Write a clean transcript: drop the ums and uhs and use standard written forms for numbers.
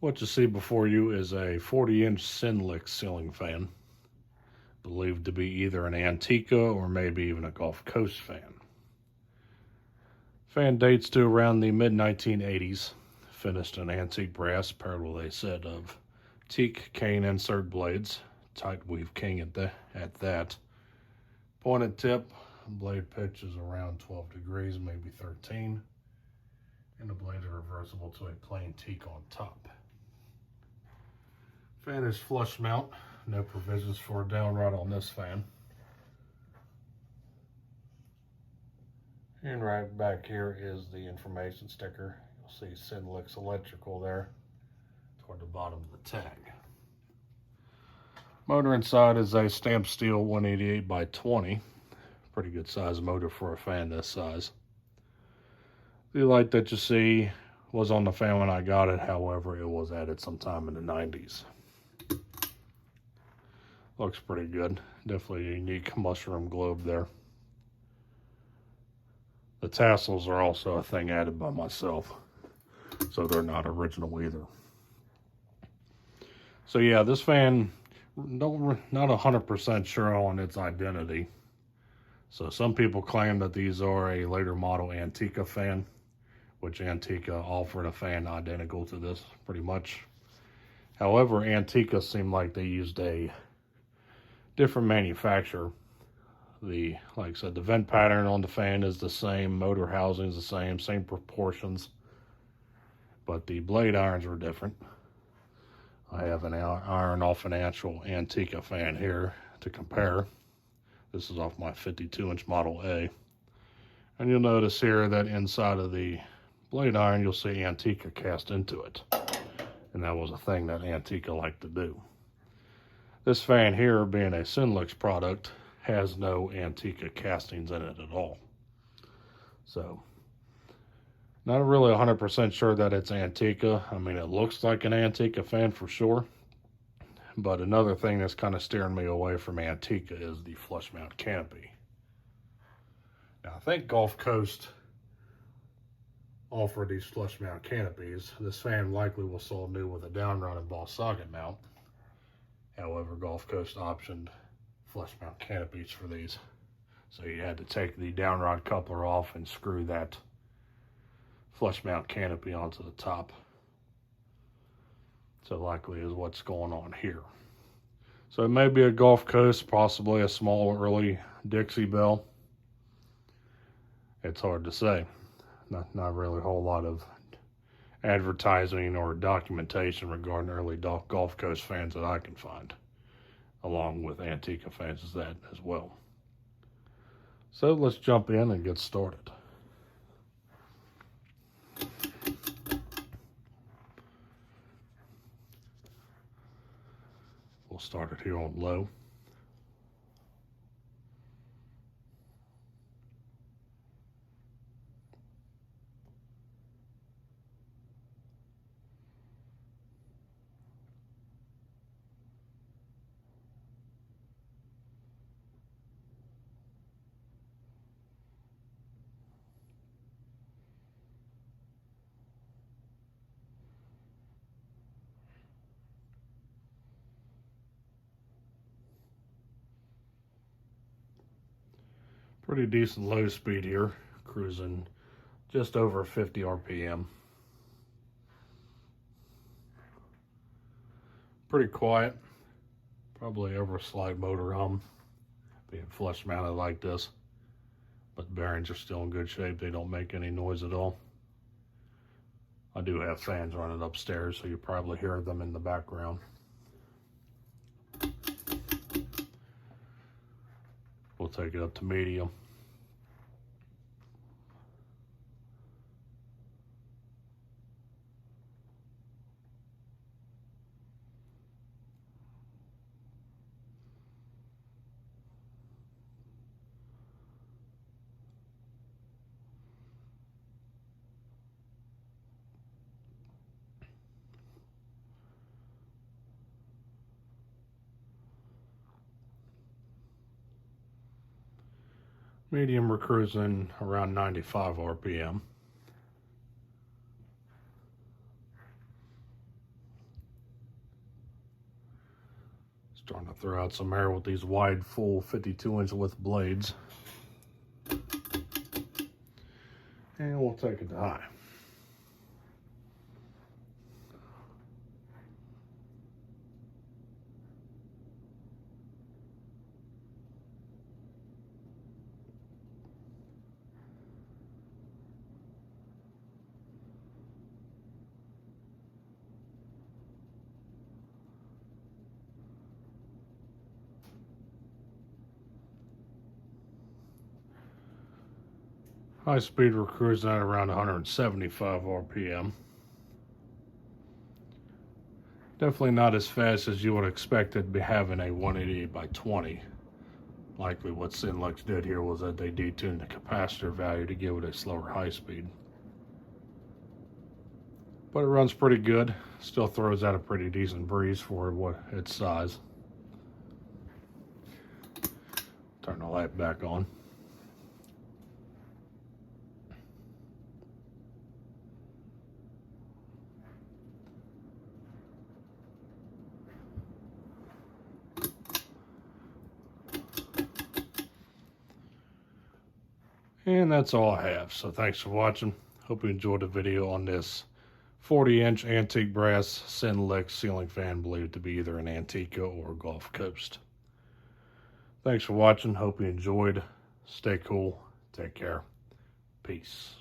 What you see before you is a 40-inch Synlix ceiling fan, believed to be either an Antica or maybe even a Gulf Coast fan. Fan dates to around the mid-1980s, finished in antique brass paired with a set of Teak cane insert blades, tight weave king at that. Pointed tip, blade pitch is around 12 degrees, maybe 13, and the blades are reversible to a plain teak on top. Fan is flush mount, no provisions for a downrod on this fan. And right back here is the information sticker. You'll see Synlix electrical there toward the bottom of the tag. Motor inside is a stamped steel 188 by 20. Pretty good size motor for a fan this size. The light that you see was on the fan when I got it, however, it was added sometime in the 90s. Looks pretty good. Definitely a unique mushroom globe there. The tassels are also a thing added by myself, so they're not original either. So yeah, this fan, not 100% sure on its identity. So some people claim that these are a later model Antica fan, which Antica offered a fan identical to this pretty much. However, Antica seemed like they used a different manufacturer. Like I said, the vent pattern on the fan is the same, motor housing is the same proportions, but the blade irons were different. I have an iron off an actual Antica fan here to compare. This is off my 52-inch Model A. And you'll notice here that inside of the blade iron, you'll see Antica cast into it. And that was a thing that Antica liked to do. This fan here, being a Synlix product, has no Antica castings in it at all. So, not really 100% sure that it's Antica. I mean, it looks like an Antica fan for sure. But another thing that's kind of steering me away from Antica is the flush mount canopy. Now, I think Gulf Coast offered these flush mount canopies. This fan likely was sold new with a downrod and ball socket mount. However, Gulf Coast optioned flush mount canopies for these. So you had to take the downrod coupler off and screw that flush mount canopy onto the top. So likely is what's going on here. So it may be a Gulf Coast, possibly a small early Dixie Belle. It's hard to say. Not really a whole lot of advertising or documentation regarding early Gulf Coast fans that I can find, along with Antica fans as well. So let's jump in and get started. We'll start it here on low. Pretty decent low speed here, cruising just over 50 RPM. Pretty quiet, probably over a slight motor hum, being flush mounted like this, but the bearings are still in good shape. They don't make any noise at all. I do have fans running upstairs, so you probably hear them in the background. We'll take it up to medium. Medium, we're cruising around 95 RPM. Starting to throw out some air with these wide, full 52-inch width blades. And we'll take it to high. High speed, we're cruising at around 175 RPM. Definitely not as fast as you would expect it to be having a 188 by 20. Likely what Synlix did here was that they detuned the capacitor value to give it a slower high speed. But it runs pretty good. Still throws out a pretty decent breeze for what its size. Turn the light back on. And that's all I have. So thanks for watching. Hope you enjoyed the video on this 40-inch antique brass Synlix ceiling fan, believed to be either an Antica or Gulf Coast. Thanks for watching. Hope you enjoyed. Stay cool. Take care. Peace.